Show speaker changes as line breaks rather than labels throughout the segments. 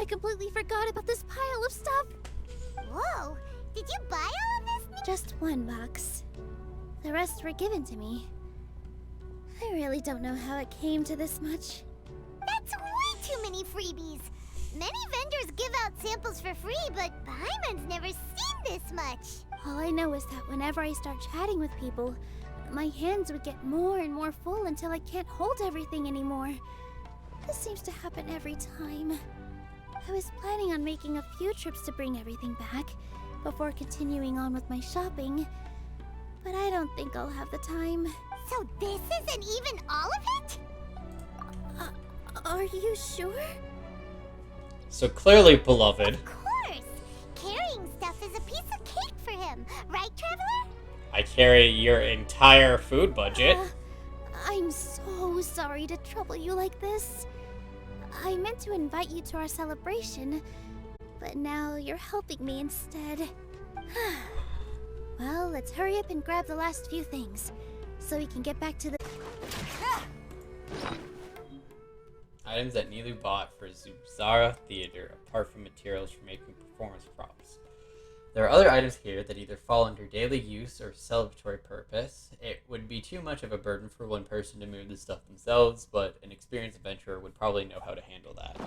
completely forgot about this pile of stuff.
Whoa, did you buy all of this?
Just one box. The rest were given to me. I really don't know how it came to this much.
That's way too many freebies. Many vendors give out samples for free, but Paimon's never seen this much.
All I know is that whenever I start chatting with people, my hands would get more and more full until I can't hold everything anymore. This seems to happen every time. I was planning on making a few trips to bring everything back before continuing on with my shopping, but I don't think I'll have the time.
So this isn't even all of it?
Are you sure?
So clearly, beloved.
Of course! Carrying stuff is a piece of cake for him, right, Traveler?
I carry your entire food budget.
I'm so sorry to trouble you like this. I meant to invite you to our celebration, but now you're helping me instead. Well, let's hurry up and grab the last few things, so we can get back to the...
Items that Nilou bought for Zubzara Theater, apart from materials for making performance props. There are other items here that either fall under daily use or celebratory purpose. It would be too much of a burden for one person to move the stuff themselves, but an experienced adventurer would probably know how to handle that.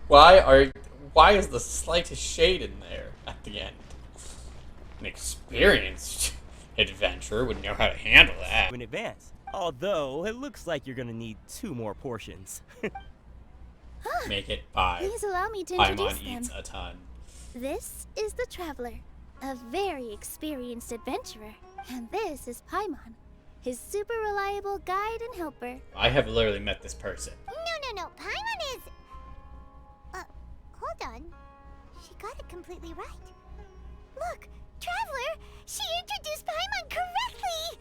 Why is the slightest shade in there at the end? An experienced adventurer would know how to handle that.
In advance. Although, it looks like you're gonna need 2 more portions.
Make it 5.
Please allow me to introduce
Paimon
them.
eats a ton.
This is the Traveler, a very experienced adventurer. And this is Paimon, his super reliable guide and helper.
I have literally met this person.
No. Paimon is... hold on. She got it completely right. Look, Traveler! She introduced Paimon correctly!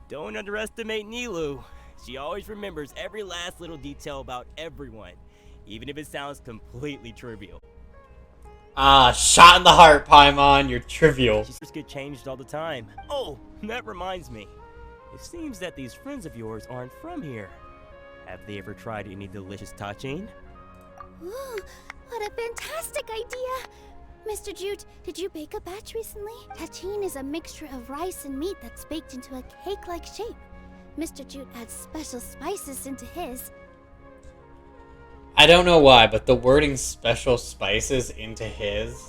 Don't underestimate Nilou. She always remembers every last little detail about everyone, even if it sounds completely trivial.
Shot in the heart, Paimon. You're trivial.
She just get changed all the time. Oh, that reminds me. It seems that these friends of yours aren't from here. Have they ever tried any delicious tachin?
Ooh, what a fantastic idea! Mr. Jute, did you bake a batch recently? Tachin is a mixture of rice and meat that's baked into a cake-like shape. Mr. Jute adds special spices into his.
I don't know why, but the wording special spices into his...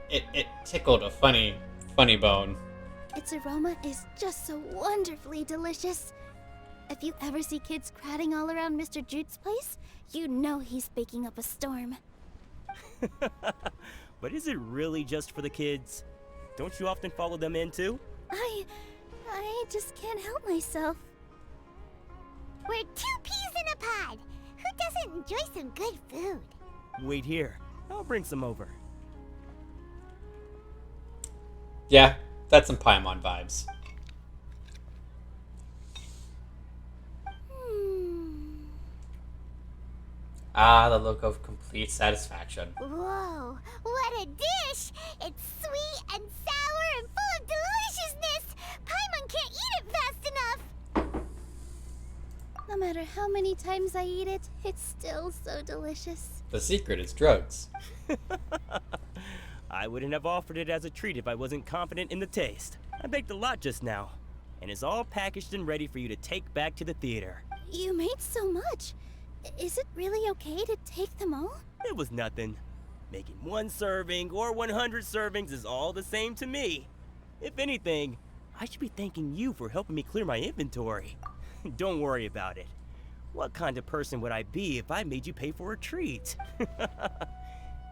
It tickled a funny bone.
Its aroma is just so wonderfully delicious. If you ever see kids crowding all around Mr. Jute's place, you know he's baking up a storm.
But is it really just for the kids? Don't you often follow them in too?
I just can't help myself.
We're 2 peas in a pod! Who doesn't enjoy some good food?
Wait here. I'll bring some over.
Yeah, that's some Paimon vibes. The look of complete satisfaction.
Whoa, what a dish! It's sweet and sour and full of deliciousness! Paimon can't eat it fast enough!
No matter how many times I eat it, it's still so delicious.
The secret is drugs.
I wouldn't have offered it as a treat if I wasn't confident in the taste. I baked a lot just now, and it's all packaged and ready for you to take back to the theater.
You made so much. Is it really okay to take them all?
It was nothing. Making 1 serving or 100 servings is all the same to me. If anything, I should be thanking you for helping me clear my inventory. Don't worry about it. What kind of person would I be if I made you pay for a treat?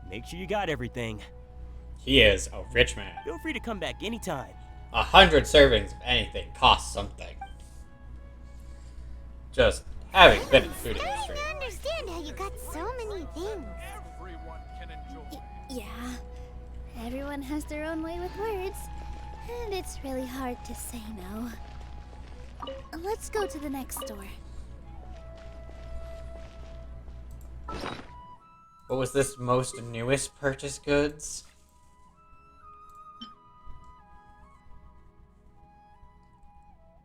Make sure you got everything.
He is a rich man.
Feel free to come back anytime.
100 servings of anything costs something. Just having been in the food
I
industry.
don't understand how you got so many things.
Yeah, everyone has their own way with words, and it's really hard to say no. Let's go to the next store.
What was this most newest purchase goods?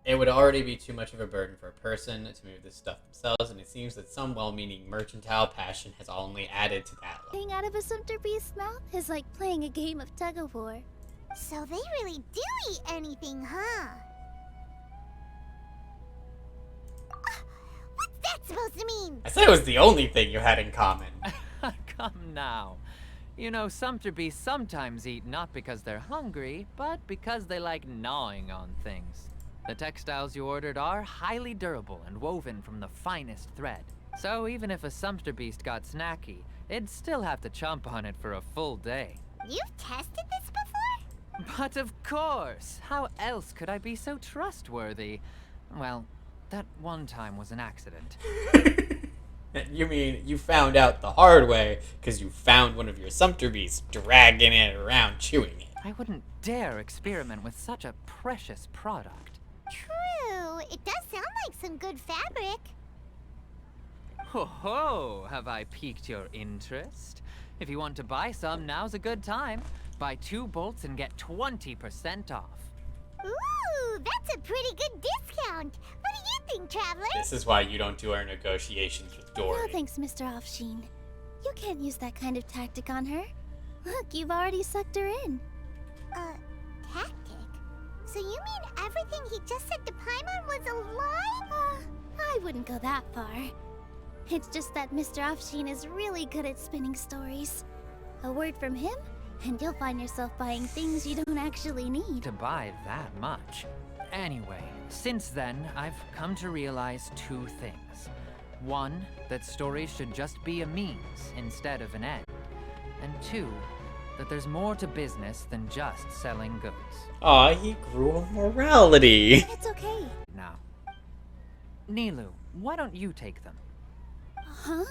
It would already be too much of a burden for a person to move this stuff themselves, and it seems that some well-meaning mercantile passion has only added to that level.
Playing out of a sumpter beast's mouth is like playing a game of tug-of-war.
So they really do eat anything, huh? What's that supposed to mean?
I said it was the only thing you had in common.
Come now. You know, sumpter beasts sometimes eat not because they're hungry, but because they like gnawing on things. The textiles you ordered are highly durable and woven from the finest thread. So even if a sumpter beast got snacky, it'd still have to chomp on it for a full day.
You've tested this before?
But of course! How else could I be so trustworthy? Well, that one time was an accident.
You mean you found out the hard way because you found one of your sumpter beasts dragging it around chewing it?
I wouldn't dare experiment with such a precious product.
True. It does sound like some good fabric.
Ho ho! Have I piqued your interest? If you want to buy some, now's a good time. Buy 2 bolts and get 20% off.
Ooh, that's a pretty good discount. What do you think, Traveler?
This is why you don't do our negotiations with Dory.
No thanks, Mr. Offsheen. You can't use that kind of tactic on her. Look, you've already sucked her in.
Tactic? So you mean everything he just said to Paimon was a lie?
I wouldn't go that far. It's just that Mr. Offsheen is really good at spinning stories. A word from him, and you'll find yourself buying things you don't actually need.
To buy that much. Anyway, since then, I've come to realize 2 things. 1, that stories should just be a means instead of an end. And 2, that there's more to business than just selling goods.
Aw, he grew a morality.
It's okay.
Now, Nilou, why don't you take them?
Huh?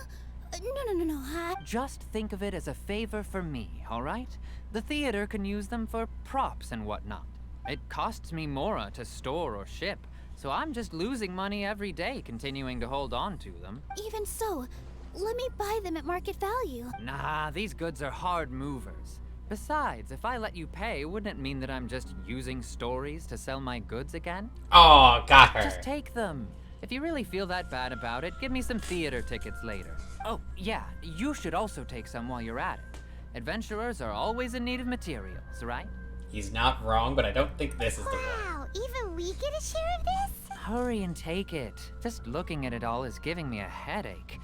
No.
Just think of it as a favor for me, alright? The theater can use them for props and whatnot. It costs me more to store or ship, so I'm just losing money every day continuing to hold on to them.
Even so, let me buy them at market value.
Nah, these goods are hard movers. Besides, if I let you pay, wouldn't it mean that I'm just using stories to sell my goods again?
Oh, got her.
Just take them. If you really feel that bad about it, give me some theater tickets later. Oh, yeah, you should also take some while you're at it. Adventurers are always in need of materials, right?
He's not wrong, but I don't think this is the one.
Wow, even we get a share of this?
Hurry and take it. Just looking at it all is giving me a headache.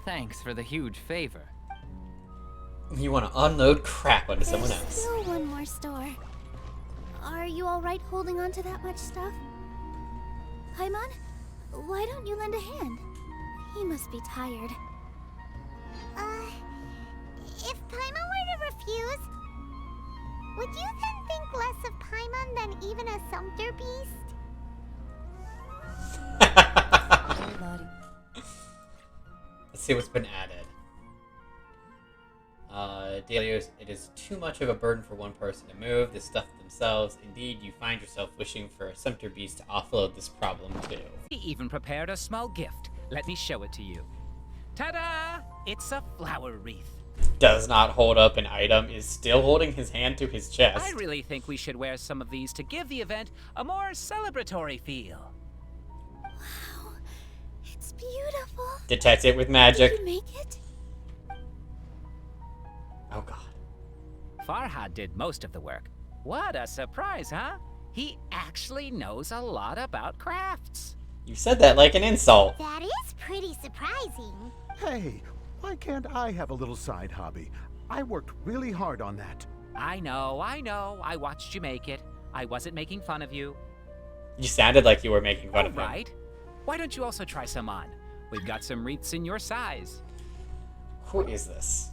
Thanks for the huge favor.
You want to unload crap onto someone
There's
else.
still one more store. Are you alright holding on to that much stuff? Paimon, why don't you lend a hand? He must be tired.
If Paimon were to refuse, would you then think less of Paimon than even a sumpter beast?
Let's see what's been added. Delios, it is too much of a burden for one person to move this stuff themselves. Indeed, you find yourself wishing for a sumpter beast to offload this problem too.
He even prepared a small gift. Let me show it to you. Ta-da! It's a flower wreath.
Does not hold up an item, is still holding his hand to his chest.
I really think we should wear some of these to give the event a more celebratory feel.
Wow, it's beautiful.
Detect it with magic.
Did you make it?
Oh god.
Farhad did most of the work. What a surprise, huh? He actually knows a lot about crafts.
You said that like an insult.
That is pretty surprising.
Hey, why can't I have a little side hobby? I worked really hard on that.
I know. I watched you make it. I wasn't making fun of you.
You sounded like you were making fun of him.
Right. Why don't you also try some on? We've got some wreaths in your size.
Who is this?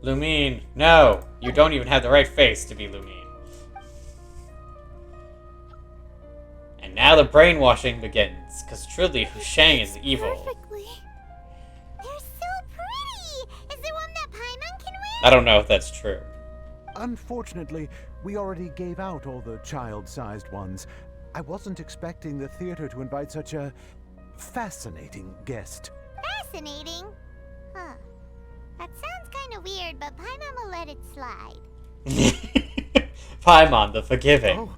Lumine. No, you don't even have the right face to be Lumine. And now the brainwashing begins, because truly Hushang is evil.
Perfectly.
They're so pretty. Is there one that Paimon can wear?
I don't know if that's true.
Unfortunately, we already gave out all the child-sized ones. I wasn't expecting the theater to invite such a fascinating guest.
Fascinating. Huh. That sounds kind of weird, but Paimon will let it slide.
Paimon the Forgiving.
Oh,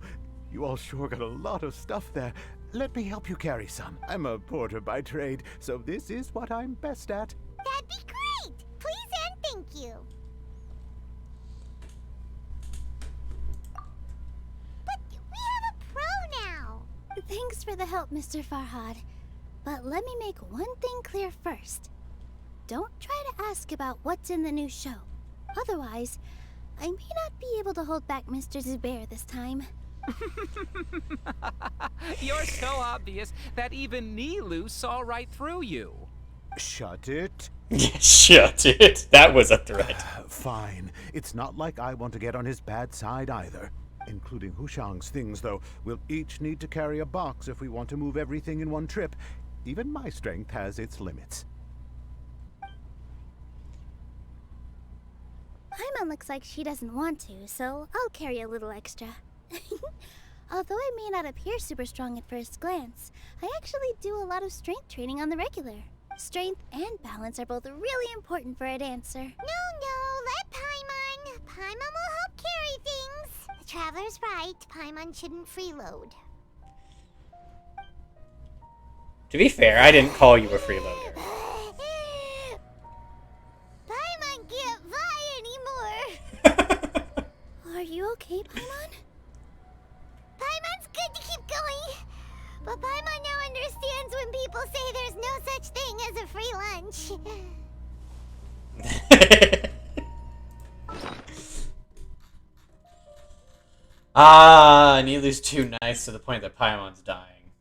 You all sure got a lot of stuff there. Let me help you carry some. I'm a porter by trade, so this is what I'm best at.
That'd be great! Please and thank you. But we have a pro now.
Thanks for the help, Mr. Farhad. But let me make one thing clear first. Don't try to ask about what's in the new show. Otherwise, I may not be able to hold back Mr. Zubair this time.
You're so obvious that even Nilou saw right through you.
Shut it.
Shut it. That was a threat.
Fine. It's not like I want to get on his bad side either. Including Hushang's things, though. We'll each need to carry a box if we want to move everything in one trip. Even my strength has its limits.
Paimon looks like she doesn't want to, so I'll carry a little extra. Although I may not appear super strong at first glance, I actually do a lot of strength training on the regular. Strength and balance are both really important for a dancer.
No, let Paimon. Paimon will help carry things. The Traveler's right. Paimon shouldn't freeload.
To be fair, I didn't call you a freeloader.
Paimon can't fly anymore.
Are you okay, Paimon?
Paimon's good to keep going. But Paimon now understands when people say there's no such thing as a free lunch.
Nilou's too nice to the point that Paimon's dying.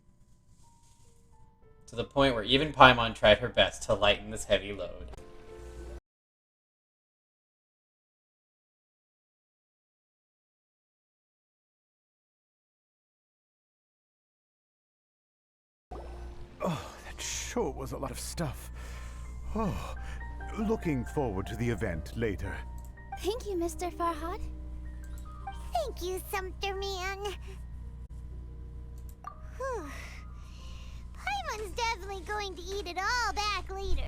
To the point where even Paimon tried her best to lighten this heavy load.
Oh, that sure was a lot of stuff. Oh, looking forward to the event later.
Thank you, Mr. Farhad.
Thank you, Sumpter Man. Whew. Paimon's definitely going to eat it all back later.